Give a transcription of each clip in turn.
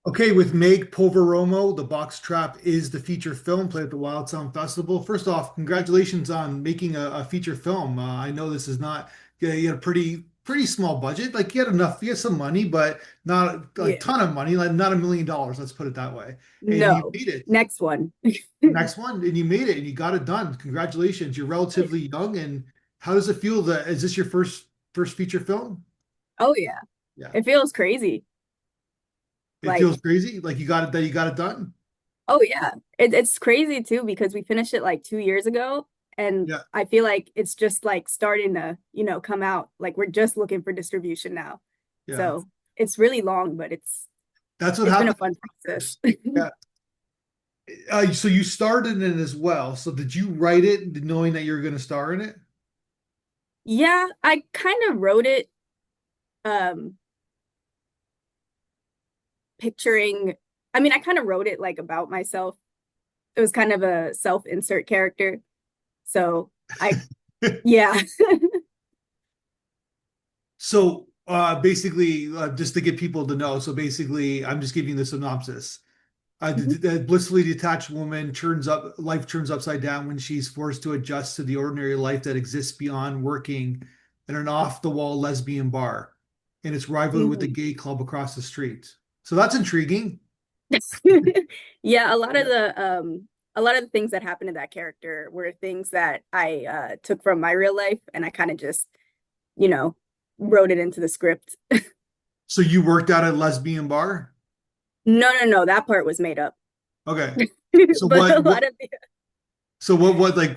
Okay, with Meg Poveromo, The Box Trap is the feature film played at the Wild Sound Festival. First off, congratulations on making a feature film. I know this is not you had a pretty small budget. Like you had some money, but not a Yeah. ton of money, like not $1 million. Let's put it that way. And you No. made it. Next one. Next one, and you made it, and you got it done. Congratulations. You're relatively young, and how does it feel that is this your first feature film? Oh yeah. Yeah. It feels crazy. It feels Like, crazy, like you got it done. oh yeah. It's crazy too because we finished it like 2 years ago and Yeah. I feel like it's just like starting to, come out. Like we're just looking for distribution now. Yeah. So it's really long, but That's what it's been a happened. fun process. Yeah. So you starred in it as well. So did you write it knowing that you were going to star in it? Yeah, I kind of wrote it um picturing I kind of wrote it like about myself. It was kind of a self-insert character. So I yeah. So basically, just to get people to know, so basically, I'm just giving the synopsis. The blissfully detached woman life turns upside down when she's forced to adjust to the ordinary life that exists beyond working in an off-the-wall lesbian bar and its rivalry with the Mhm. gay club across the street. So that's intriguing. Yeah, Yeah. a lot of the things that happened to that character were things that I took from my real life and I kind of just, you know, wrote it into the script. So you worked at a lesbian bar? No, no, no, that part was made up. Okay. So But a lot of the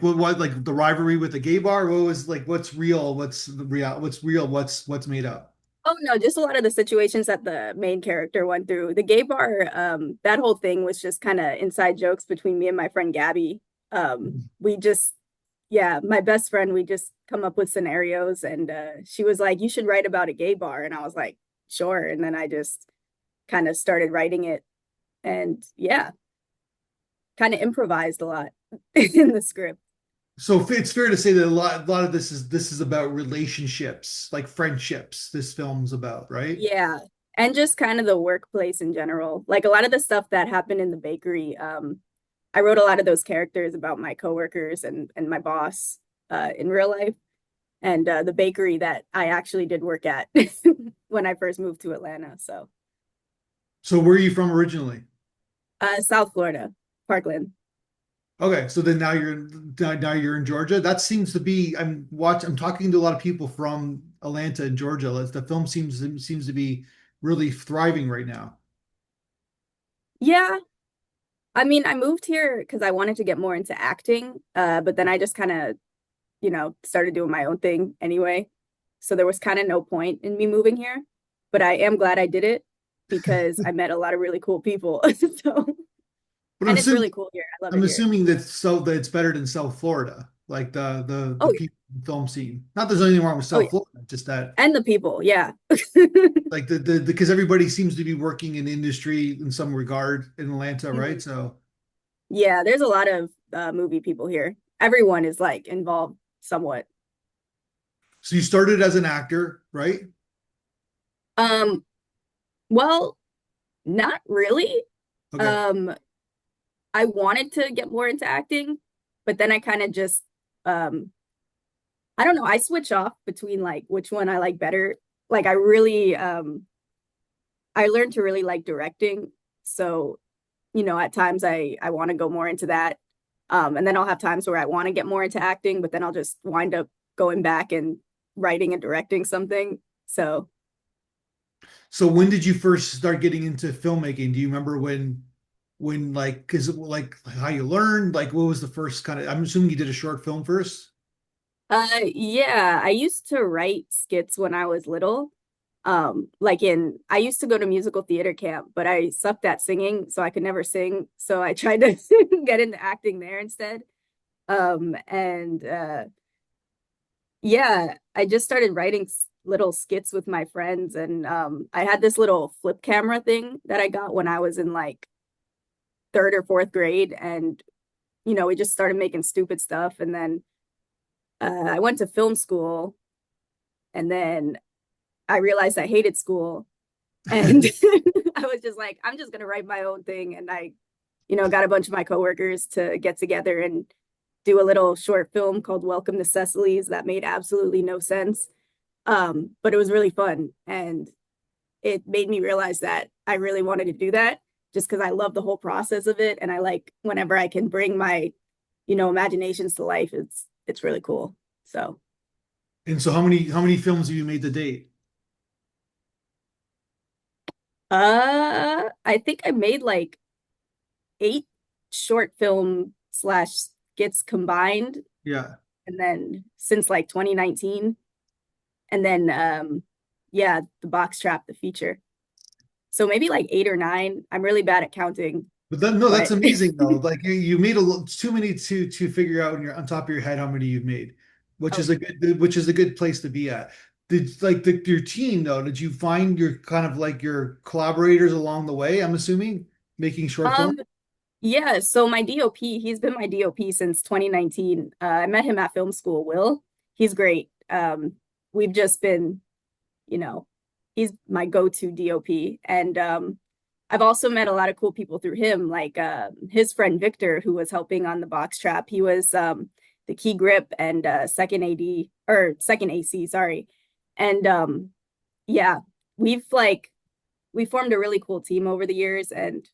what like the rivalry with the gay bar? What was like what's real? What's real? What's made up? Oh no, just a lot of the situations that the main character went through. The gay bar, that whole thing was just kind of inside jokes between me and my friend Gabby. We just, yeah, my best friend, we just come up with scenarios and she was like, you should write about a gay bar. And I was like, sure. And then I just kind of started writing it and yeah, kind of improvised a lot in the script. So it's fair to say that a lot of this is about relationships, like friendships. This film's about, right? Yeah. And just kind of the workplace in general. Like a lot of the stuff that happened in the bakery, I wrote a lot of those characters about my coworkers and my boss in real life and the bakery that I actually did work at when I first moved to Atlanta. So, So where are you from originally? South Florida, Parkland. Okay, so then now you're in Georgia. That seems to be I'm talking to a lot of people from Atlanta and Georgia. The film seems to be really thriving right now. Yeah, I moved here because I wanted to get more into acting, but then I just kind of, started doing my own thing anyway. So there was kind of no point in me moving here, but I am glad I did it because I met a lot of really cool people. So, But and it's really cool here. I love I'm it here. assuming that it's better than South Florida, like the Oh yeah. people film scene. Not there's anything wrong with Oh South yeah. Florida, just that And the people, yeah. like the because everybody seems to be working in industry in some regard in Atlanta, right? Mhm. So Yeah, there's a lot of movie people here. Everyone is like involved somewhat. so you started as an actor, right? Um, well, not really. Okay. Um, I wanted to get more into acting, but then I kind of just um I don't know, I switch off between like which one I like better. Like I learned to really like directing. So, at times I want to go more into that. And then I'll have times where I want to get more into acting, but then I'll just wind up going back and writing and directing something. So, So when did you first start getting into filmmaking? Do you remember when like because like how you learned? Like what was the first kind of I'm assuming you did a short film first? yeah, I used to write skits when I was little. I used to go to musical theater camp, but I sucked at singing, so I could never sing. So I tried to get into acting there instead. And Yeah, I just started writing little skits with my friends, and I had this little flip camera thing that I got when I was in like third or fourth grade, and we just started making stupid stuff, and then I went to film school, and then I realized I hated school, and I was just like, I'm just gonna write my own thing. And I, got a bunch of my coworkers to get together and do a little short film called Welcome to Cecily's that made absolutely no sense. But it was really fun. And it made me realize that I really wanted to do that just because I love the whole process of it. And I like whenever I can bring my, imaginations to life, it's really cool. So And so how many films have you made to date? I think I made like 8 short film slash skits combined, Yeah. and then since like 2019, and then yeah, the box trap, the feature. So maybe like 8 or 9. I'm really bad at counting, But then no, that's but amazing though. Like you made a little too many to figure out on top of your head how many you've made, oh, which is a good place to be at. Did like your team though, did you find your kind of like your collaborators along the way, I'm assuming, making short film? um yeah, so my DOP, he's been my DOP since 2019. I met him at film school, Will. He's great. We've just been, you know, he's my go-to DOP. And I've also met a lot of cool people through him, like his friend Victor, who was helping on the box trap. He was the key grip and second AD or second AC, sorry. And yeah, we've like we formed a really cool team over the years, and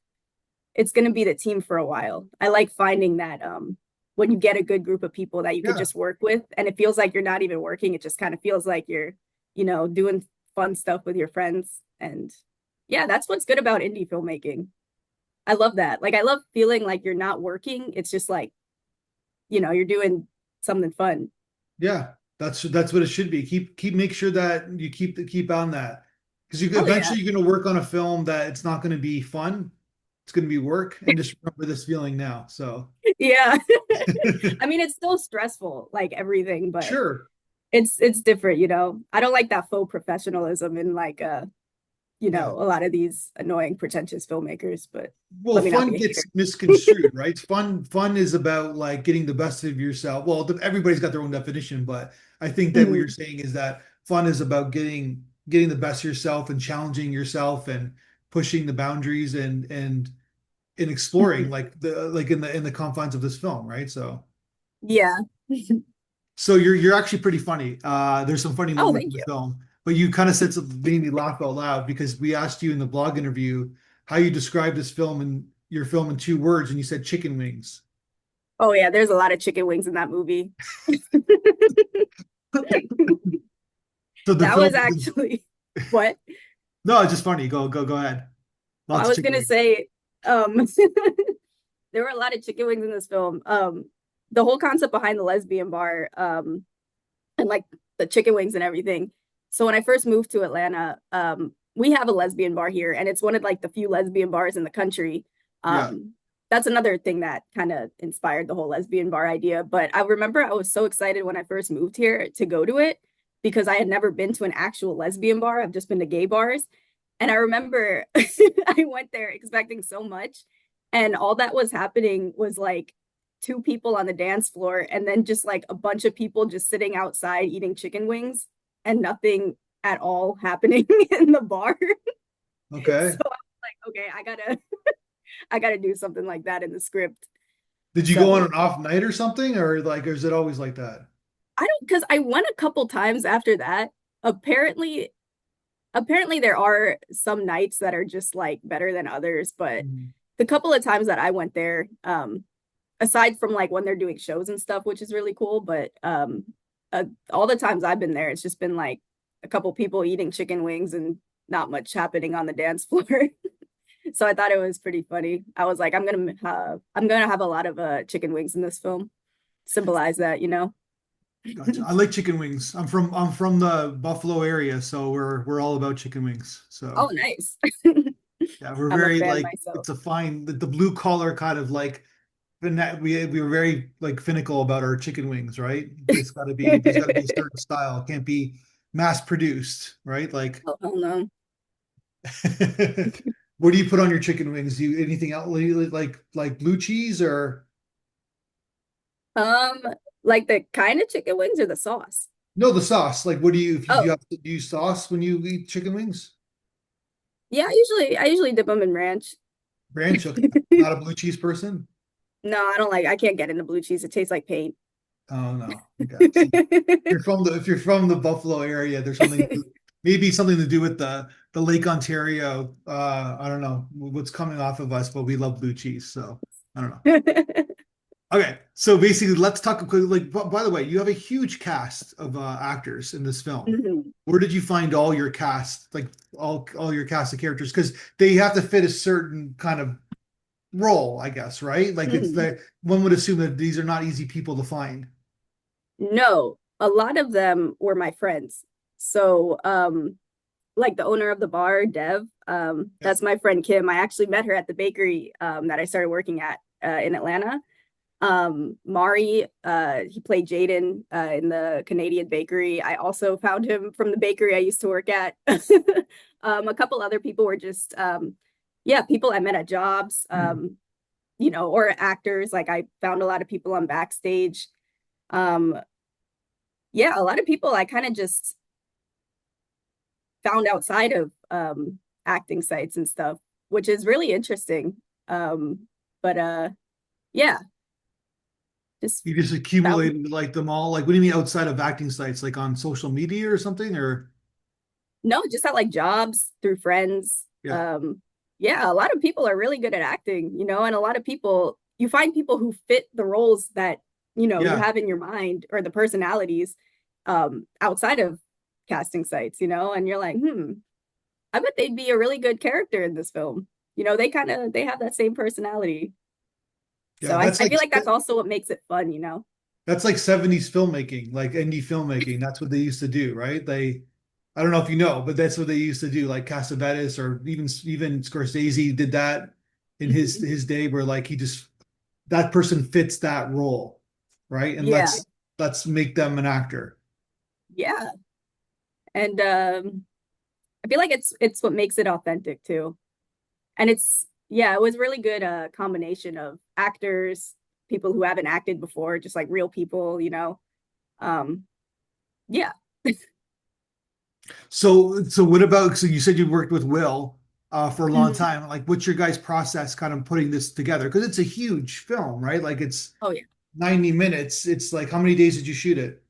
it's going to be the team for a while. I like finding that when you get a good group of people that you could Yeah. just work with, and it feels like you're not even working. It just kind of feels like you're, doing fun stuff with your friends. And yeah, that's what's good about indie filmmaking. I love that. Like, I love feeling like you're not working. It's just like, you're doing something fun. Yeah. That's what it should be. Keep make sure that you keep on that. Because you Oh, yeah. eventually you're gonna work on a film that it's not gonna be fun. It's gonna be work. And just remember this feeling now. So Yeah. I mean, it's still stressful, like everything, but sure. it's different, I don't like that faux professionalism in like Yeah. a lot of these annoying, pretentious filmmakers, but Well, let me not fun be a gets hater. misconstrued, right? Fun is about like getting the best of yourself. Well, everybody's got their own definition, but I think that what you're Mhm. saying is that fun is about getting the best of yourself and challenging yourself and pushing the boundaries and exploring Mhm. like the in the confines of this film, right? Yeah. So you're actually pretty funny. There's some funny Oh, moments in thank the you. film, but you kind of said something that made me laugh out loud because we asked you in the blog interview how you described this film and your film in 2 words, and you said chicken wings. Oh yeah, there's a lot of chicken wings in that movie. So the That film, was actually what no, it's just funny. Go ahead. I Lots of was chicken gonna wings. say. There were a lot of chicken wings in this film. The whole concept behind the lesbian bar, and like the chicken wings and everything. So when I first moved to Atlanta, we have a lesbian bar here, and it's one of like the few lesbian bars in the country. Yeah. That's another thing that kind of inspired the whole lesbian bar idea. But I remember I was so excited when I first moved here to go to it because I had never been to an actual lesbian bar. I've just been to gay bars. And I remember I went there expecting so much. And all that was happening was like 2 people on the dance floor and then just like a bunch of people just sitting outside eating chicken wings and nothing at all happening in the bar. So Okay. I was like, okay, I gotta do something like that in the script. Did you go on So an off night or something, or is it always like that? I don't because I went a couple times after that. Apparently, apparently there are some nights that are just like better than others, but Mhm. the couple of times that I went there, aside from like when they're doing shows and stuff, which is really cool, but all the times I've been there, it's just been like a couple people eating chicken wings and not much happening on the dance floor. So I thought it was pretty funny. I was like, I'm gonna have a lot of chicken wings in this film, symbolize that. Gotcha. I like chicken wings. I'm from the Buffalo area, so we're all about chicken wings. Oh, So nice. yeah, we're I'm a very fan like myself. it's a fine the blue collar kind of like we were very like finical about our chicken wings, right? There's got to be a certain style. It can't be mass produced, right? Like Oh, hell no. what do you put on your chicken wings? Do you anything else like blue cheese or Um, like the kind of chicken wings or the sauce? no the sauce? Like what do you if you Oh, have to use sauce when you eat chicken wings? Yeah, I usually dip them in ranch. Ranch, okay. Not a blue cheese person? No, I can't get into blue cheese. It tastes like paint. Oh no. Okay. See, if you're from the Buffalo area, there's something maybe something to do with the Lake Ontario. I don't know what's coming off of us, but we love blue cheese, so I don't know. Okay, so basically, let's talk quickly. Like, by the way, you have a huge cast of actors in this film. Mhm, Where did you find all your cast, like all your cast of characters? Because they have to fit a certain kind of role, I guess, right? Like it's mhm. the one would assume that these are not easy people to find. No, a lot of them were my friends. So, like the owner of the bar, Dev, Yeah. that's my friend Kim. I actually met her at the bakery that I started working at in Atlanta. Mari, he played Jaden in the Canadian bakery. I also found him from the bakery I used to work at. A couple other people were just, yeah, people I met at jobs, or actors. Like I found a lot of people on backstage. Um, yeah, a lot of people I kind of just found outside of acting sites and stuff, which is really interesting. But yeah, just You just found accumulated like them all. Like, what do you mean outside of acting sites? Like on social media or something? Or no, just at like jobs through friends. yeah, Yeah, a lot of people are really good at acting, and a lot of people you find people who fit the roles that you yeah, have in your mind or the personalities outside of casting sites, and you're like, I bet they'd be a really good character in this film. They have that same personality. yeah. So I feel like that's also what makes it fun. That's like 70s filmmaking, like indie filmmaking. That's what they used to do, right? I don't know if you know, but that's what they used to do. Like Cassavetes or even Scorsese did that in his Mhm. his day, where like he just that person fits that role, right? And Yeah, let's make them an actor. yeah. And I feel like it's what makes it authentic too. And it was really good combination of actors, people who haven't acted before, just like real people. Um, yeah. So what about, so you said you worked with Will for a long Mhm. time. Like, what's your guys' process kind of putting this together? Because it's a huge film, right? Like it's Oh yeah. 90 minutes. It's like, how many days did you shoot it?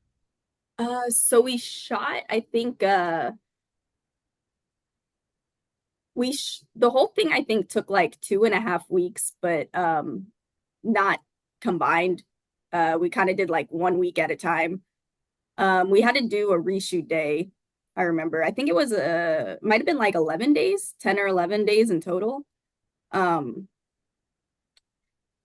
So we shot, I think the whole thing I think took like 2.5 weeks, but not combined. We kind of did like 1 week at a time. We had to do a reshoot day. I remember. I think it was might have been like 11 days, 10 or 11 days in total. Um,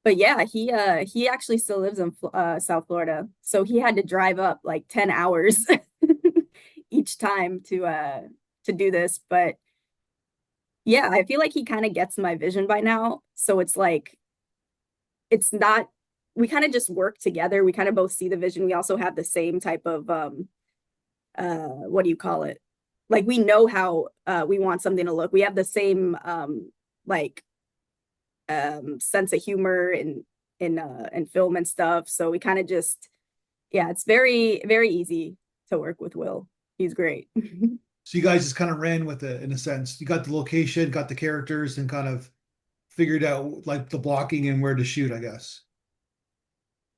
but yeah, he actually still lives in South Florida, so he had to drive up like 10 hours each time to do this. But yeah, I feel like he kind of gets my vision by now. So it's like it's not we kind of just work together. We kind of both see the vision. We also have the same type of what do you call it? Like we know how we want something to look. We have the same like sense of humor in film and stuff. So we kind of just yeah, it's very very easy to work with Will. He's great. So you guys just kind of ran with it in a sense. You got the location, got the characters, and kind of figured out like the blocking and where to shoot, I guess.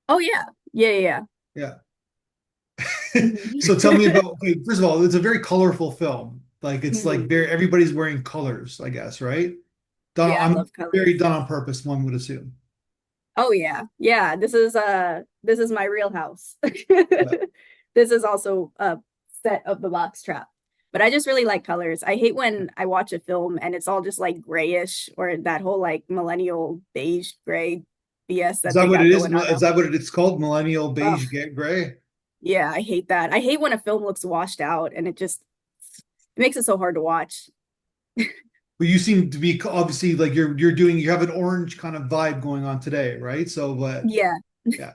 Oh yeah. Yeah, yeah. Yeah. Yeah. So tell me about, okay, first of all, it's a very colorful film. Like it's like Mhm. very everybody's wearing colors, I guess, right? Done, Yeah, I I'm love very colors. done on purpose, one would assume. Oh yeah. Yeah, this is my real house. Yeah. This is also a set of the box trap. But I just really like colors. I hate when I watch a film and it's all just like grayish or that whole like millennial beige gray BS Is that that they what it got is? going on Is now. that what it's called? Millennial Oh, beige gray? yeah, I hate that. I hate when a film looks washed out and it makes it so hard to watch. But you seem to be obviously like you have an orange kind of vibe going on today, right? So but Yeah. yeah.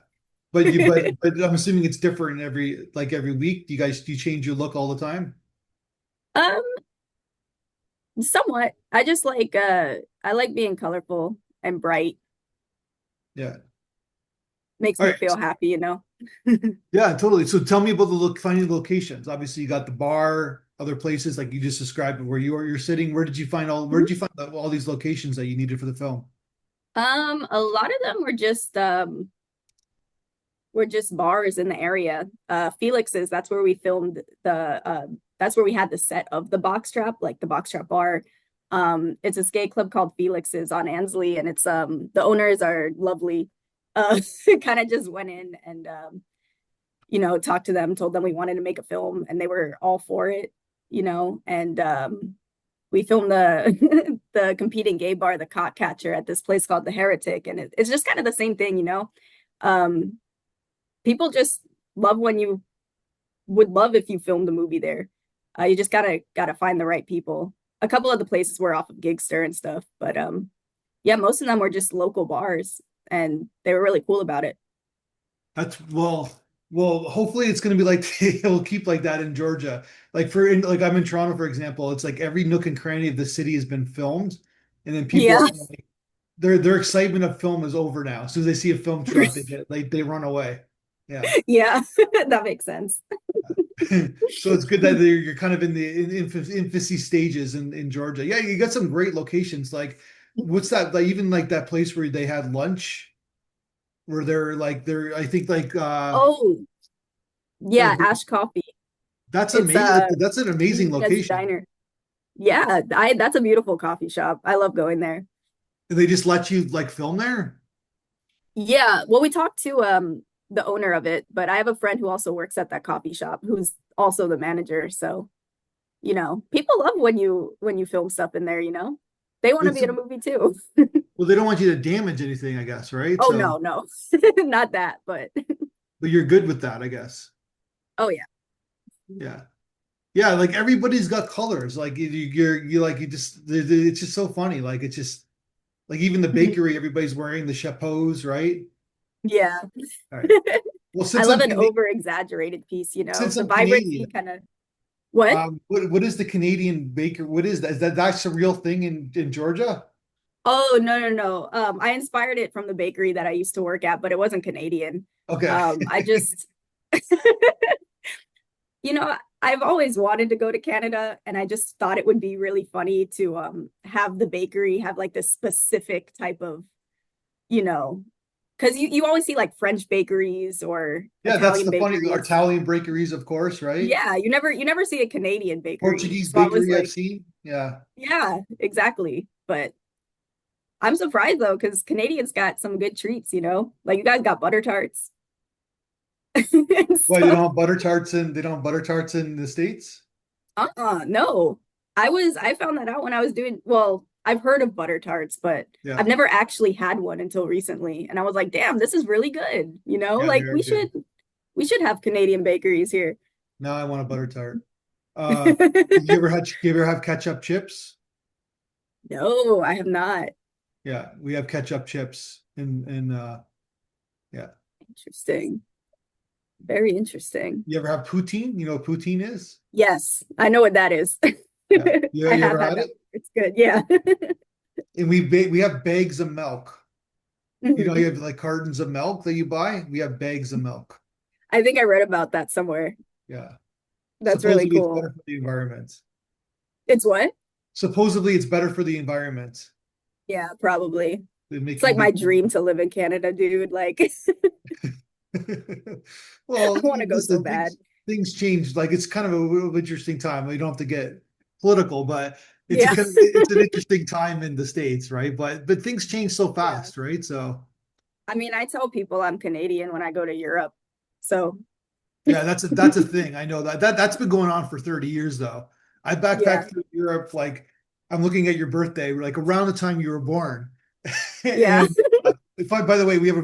But I'm assuming it's different every week. Do you change your look all the time? Um, somewhat. I like being colorful and bright. Yeah. Makes All me right. feel happy. Yeah, totally. So tell me about finding the locations. Obviously, you got the bar. other places like you just described where you're sitting? Where did you find where Mhm. did you find all these locations that you needed for the film? A lot of them were just bars in the area. Felix's, that's where we filmed that's where we had the set of the box trap, like the box trap bar. It's a skate club called Felix's on Ansley, and it's the owners are lovely. Kind of just went in and talked to them, told them we wanted to make a film, and they were all for it, and we filmed the the competing gay bar, the Cock Catcher, at this place called the Heretic, and it's just kind of the same thing. Um, People just love when you would love if you filmed a movie there. You just gotta find the right people. A couple of the places were off of Gigster and stuff, but yeah, most of them were just local bars, and they were really cool about it. That's hopefully it's going to be like it'll keep like that in Georgia. Like I'm in Toronto, for example, it's like every nook and cranny of the city has been filmed, and then people Yeah, like, their excitement of film is over now. As soon as they see a film truck, they run away. Yeah. yeah, that makes sense. So it's good that you're kind of in the infancy stages in Georgia. Yeah, you got some great locations. Like, what's that? Like even like that place where they had lunch, where they're I think Oh, like yeah, Ash Coffee. that's It's amazing. That's an amazing Nina's location. Diner. Yeah, I that's a beautiful coffee shop. I love going there. And they just let you like film there. Yeah, well, we talked to the owner of it, but I have a friend who also works at that coffee shop who's also the manager. So, people love when you film stuff in there. They want to It's be in a movie too. well, they don't want you to damage anything, I guess, right? Oh So, no, no. Not that, but but you're good with that, I guess. oh yeah. Yeah. Yeah, like everybody's got colors. Like you like you just it's just so funny. Like it's just like even the bakery, everybody's wearing the chapeaus, right? Yeah. All right. Well, I love an over exaggerated piece. Since The I'm vibrancy Canadian, kind of what? what is the Canadian baker? What is that? That's a real thing in Georgia? Oh, no, no, no. I inspired it from the bakery that I used to work at, but it wasn't Canadian. Okay. I just You know, I've always wanted to go to Canada, and I just thought it would be really funny to have the bakery have like this specific type of, you know, because you always see like French bakeries or Yeah, that's Italian the funny bakeries. Italian bakeries, of course, right? Yeah, you never see a Canadian bakery. Portuguese So I was bakery I've like, seen. Yeah. yeah, exactly. But I'm surprised though, because Canadians got some good treats. Like you guys got butter tarts and Why they stuff. don't have butter tarts in they don't have butter tarts in the States? No. I found that out when I was doing, well, I've heard of butter tarts, but I've Yeah. never actually had one until recently. And I was like, damn, this is really good. Yeah, they Like are we good. should we should have Canadian bakeries here. Now I want a butter tart. You ever have ketchup chips? No, I have not. Yeah, we have ketchup chips in yeah. Interesting. Very interesting. You ever have poutine? You know what poutine is? Yes, I know what that is. Yeah. Yeah, I you have ever had had that. it? It's good. Yeah. And we have bags of milk. You Mhm. have like cartons of milk that you buy. We have bags of milk. I think I read about that somewhere. Yeah. That's really Supposedly it's cool. better for the environment. It's what? Supposedly it's better for the environment Yeah, probably. than It's like making my the dream to live in Canada, dude. Like, I well, want to go so listen, bad. things change. Like it's kind of a real interesting time. You don't have to get political, but Yeah. it's an interesting time in the States, right? But things change so Yeah. fast, right? So I mean, I tell people I'm Canadian when I go to Europe. So, yeah, that's a thing. I know that's been going on for 30 years though. I yeah. backpacked through Europe like I'm looking at your birthday, like around the time you were born. Yeah. And if I, by the way, we have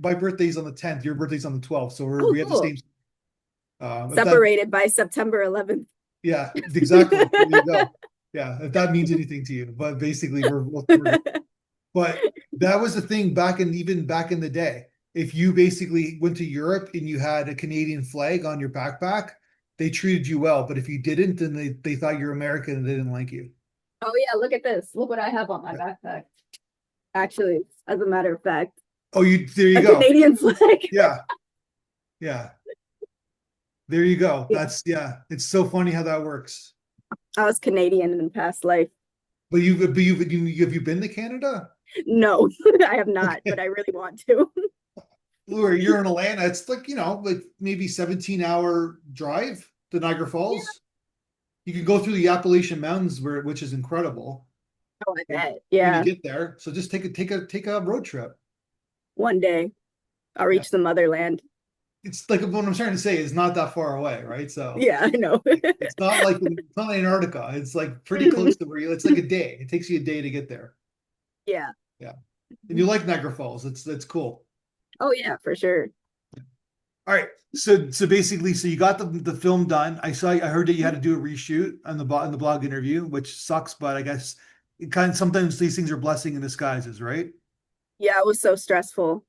my birthday's on the 10th, your birthday's on the 12th, so Oh, we have the cool. same. If that, Separated by September 11th. yeah, exactly. There you go. Yeah, if that means anything to you, but basically we're but that was the thing even back in the day. If you basically went to Europe and you had a Canadian flag on your backpack, they treated you well. But if you didn't, then they thought you're American and they didn't like you. Oh, yeah. Look at this. Look what I have on my backpack. Actually, as a matter of fact, Oh, you there you a go. Canadian flag. Yeah, yeah. There you go. Yeah. That's yeah. It's so funny how that works. I was Canadian in past life. Have you been to Canada? No, I have not, but Okay. I really want to. Where you're in Atlanta, it's like, like maybe 17-hour drive to Niagara Yeah. Falls. You can go through the Appalachian Mountains which is incredible Oh, I when bet. you Yeah. get there. So just take a road trip. One day I'll Yeah. reach the motherland. It's like what I'm trying to say is not that far away, right? So Yeah, I know. it's not Antarctica. It's like pretty Mhm. close to where it's like a day. It takes you a day to get there. Yeah. Yeah. And you like Niagara Falls. That's cool. Oh, yeah, for sure. All right. So basically, so you got the film done. I heard that you had to do a reshoot on the blog interview, which sucks, but I guess it kind of sometimes these things are blessing in disguises, right? Yeah, it was so stressful.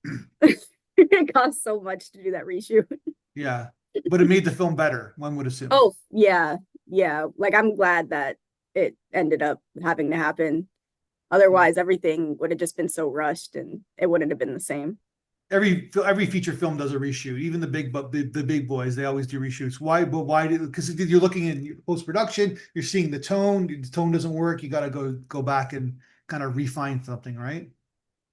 It cost so much to do that reshoot. Yeah. But it made the film better, one would assume. Oh, yeah. Yeah. Like I'm glad that it ended up having to happen. Yeah. Otherwise, everything would have just been so rushed and it wouldn't have been the same. Every feature film does a reshoot. Even the big boys, they always do reshoots. Why? But why? Because you're looking in post production, you're seeing the tone. The tone doesn't work. You got to go back and kind of refine something, right?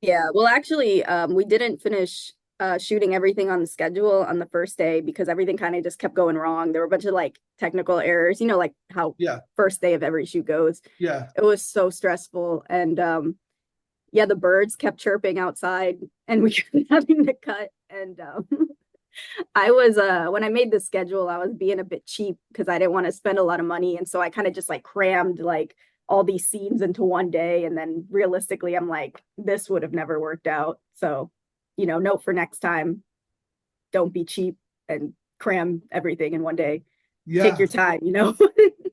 Yeah, well, actually, we didn't finish shooting everything on the schedule on the first day because everything kind of just kept going wrong. There were a bunch of like technical errors, like how Yeah, first day of every shoot goes. yeah. It was so stressful. And yeah, the birds kept chirping outside and we kept having to cut. And I was when I made the schedule, I was being a bit cheap because I didn't want to spend a lot of money. And so I kind of just like crammed like all these scenes into one day. And then realistically, I'm like, this would have never worked out. So, note for next time, don't be cheap and cram everything in one day. Take Yeah, your time.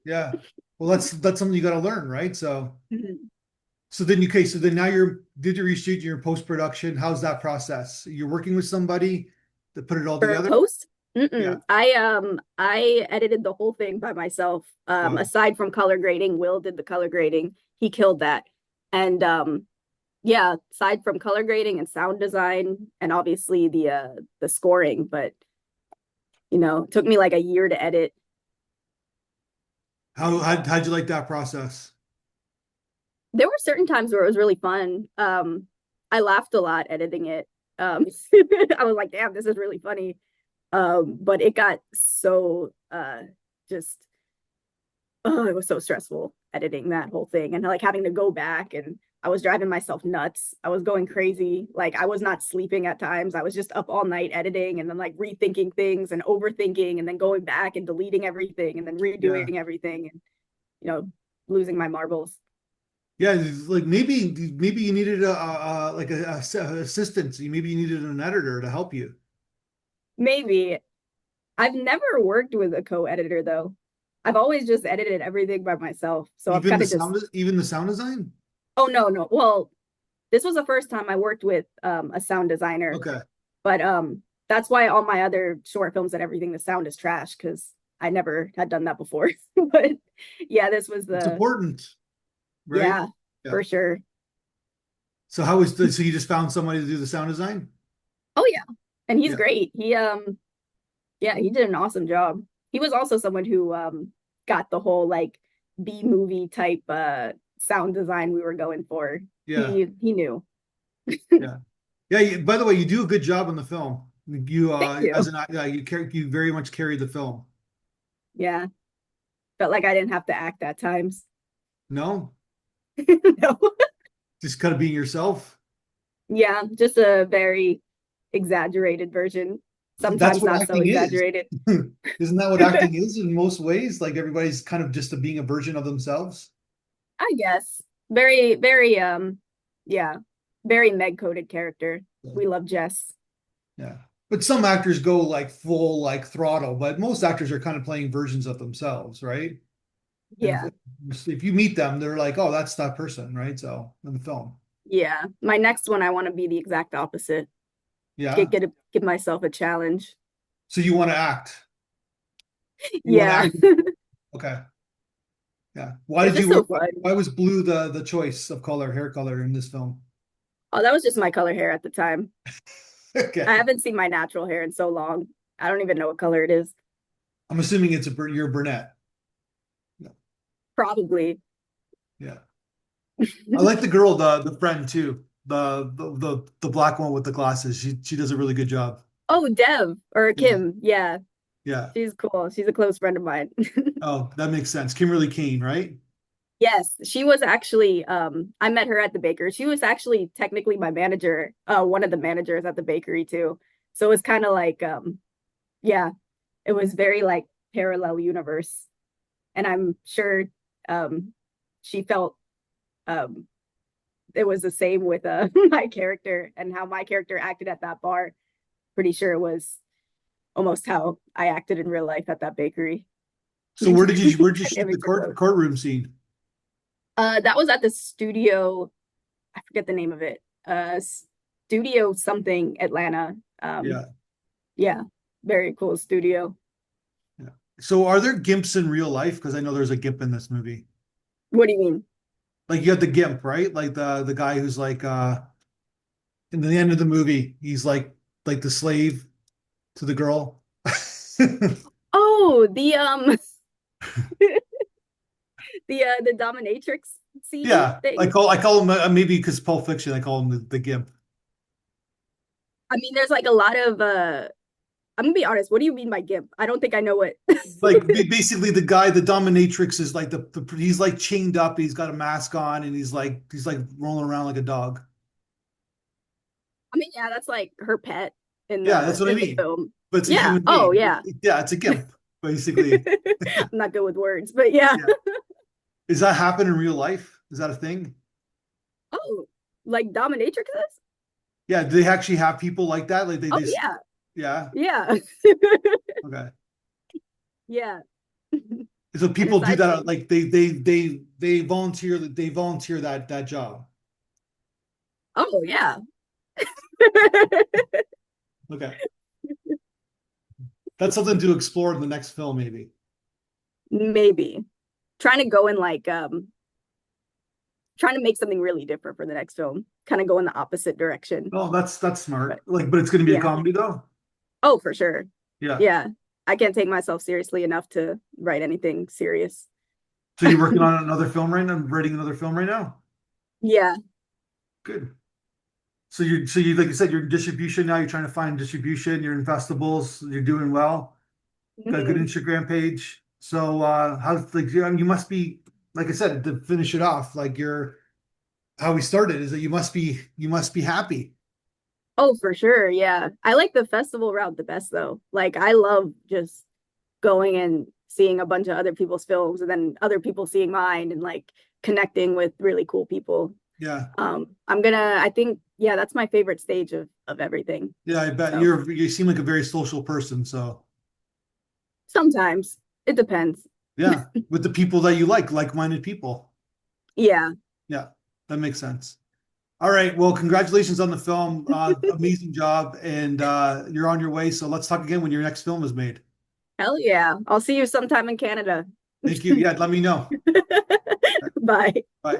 yeah. Well, that's something you got to learn, right? So, Mhm. so then okay, so then now did you reshoot your post production? How's that process? You're working with somebody to put it all For together? post, Yeah. I edited the whole thing by myself. Wow. Aside from color grading, Will did the color grading. He killed that. And yeah, aside from color grading and sound design and obviously the scoring, but it took me like a year to edit. How'd you like that process? There were certain times where it was really fun. I laughed a lot editing it. I was like, damn, this is really funny. But it got so just oh, it was so stressful editing that whole thing and like having to go back and I was driving myself nuts. I was going crazy. Like I was not sleeping at times. I was just up all night editing and then like rethinking things and overthinking and then going back and deleting everything and then Yeah. redoing everything and you know losing my marbles. Yeah, it's like maybe you needed like assistant. Maybe you needed an editor to help you. Maybe I've never worked with a co-editor though. I've always just edited everything by myself. So I've kind of just Even the sound design? oh no, no. Well, this was the first time I worked with a sound designer, Okay. but that's why all my other short films and everything, the sound is trash because I never had done that before. But yeah, this was It's the important, right? yeah, Yeah. for sure. So you just found somebody to do the sound design? Oh yeah. And he's Yeah. great. He yeah, he did an awesome job. He was also someone who got the whole like B movie type sound design we were going for. Yeah. He knew. Yeah. Yeah, by the way, you do a good job on the film. You Thank as you. an you very much carry the film. Yeah. Felt like I didn't have to act at times. No? No. Just kind of being yourself. Yeah, just a very exaggerated version. That's Sometimes what not so acting is. exaggerated. Isn't that what acting is in most ways? Like everybody's kind of just being a version of themselves. I guess. Very, very yeah, very Meg coded character. So, We love Jess. yeah. But some actors go like full like throttle, but most actors are kind of playing versions of themselves, right? And Yeah. if you meet them, they're like, "Oh, that's that person," right? So in the film, Yeah. My next one I want to be the exact opposite. yeah. Give myself a challenge. So you want to act? You want to Yeah. act? Okay, yeah. It's just so fun. Why was blue the choice of color, hair color in this film? Oh, that was just my color hair at the time. I Okay, haven't seen my natural hair in so long. I don't even know what color it is. I'm assuming you're a brunette. Probably. Yeah. I like the girl, the friend too. The black one with the glasses. She does a really good job. Oh, Dev or Yeah. Kim. Yeah, Yeah. she's cool. She's a close friend of mine. Oh, that makes sense. Kimberly Kane, right? Yes, she was actually I met her at the bakery. She was actually technically my manager, one of the managers at the bakery too. So it was kind of like yeah, it was very like parallel universe. And I'm sure um she felt um it was the same with my character and how my character acted at that bar. Pretty sure it was almost how I acted in real life at that bakery. So where did you shoot the Dynamics are close. courtroom scene? That was at the studio. I forget the name of it. Studio something Atlanta. Um, Yeah. yeah, very cool studio. Yeah. So are there gimps in real life? Because I know there's a gimp in this movie. What do you mean? Like you have the gimp, right? Like the guy who's like in the end of the movie, he's like the slave to the girl. Oh, the dominatrix scene Yeah, thing. I call him maybe because Pulp Fiction, I call him the gimp. I mean, there's like a lot of I'm gonna be honest. What do you mean by gimp? I don't think I know what. Like basically the guy, the dominatrix is like he's like chained up, he's got a mask on, and he's like rolling around like a dog. I mean, yeah, that's like her pet Yeah, that's what I in the mean. film. But it's a Yeah. human Oh, being. yeah. Yeah, it's a gimp, basically. I'm not good with words, but yeah. Yeah. Does that happen in real life? Is that a thing? Oh, like dominatrixes? Yeah, do they actually have people like that? Like Oh, yeah. yeah. Yeah. Okay. Yeah. So And people do aside that from, like they volunteer that job. oh, yeah. Okay. That's something to explore in the next film, maybe. Maybe trying to go in like trying to make something really different for the next film, kind of go in the opposite direction. Oh, that's smart. But Like, but it's going to be a yeah. comedy though. Oh, for sure. Yeah. Yeah. I can't take myself seriously enough to write anything serious. So you're working on another film right now, writing another film right now. Yeah. Good. So you like you said, you're in distribution now. You're trying to find distribution. You're in festivals. You're doing well. Got a good Mhm. Instagram page. So how's like you must be like I said to finish it off. Like you're how we started is that you must be happy. Oh, for sure. Yeah. I like the festival route the best though. Like I love just going and seeing a bunch of other people's films and then other people seeing mine and like connecting with really cool people. Yeah. I think, yeah, that's my favorite stage of everything. Yeah, I bet So you seem like a very social person. So sometimes it depends. yeah, with the people that you like-minded people. Yeah. Yeah, that makes sense. All right. Well, congratulations on the film. Amazing job. And you're on your way. So let's talk again when your next film is made. Hell yeah. I'll see you sometime in Canada. Thank you. Yeah, let me know. Bye. Bye.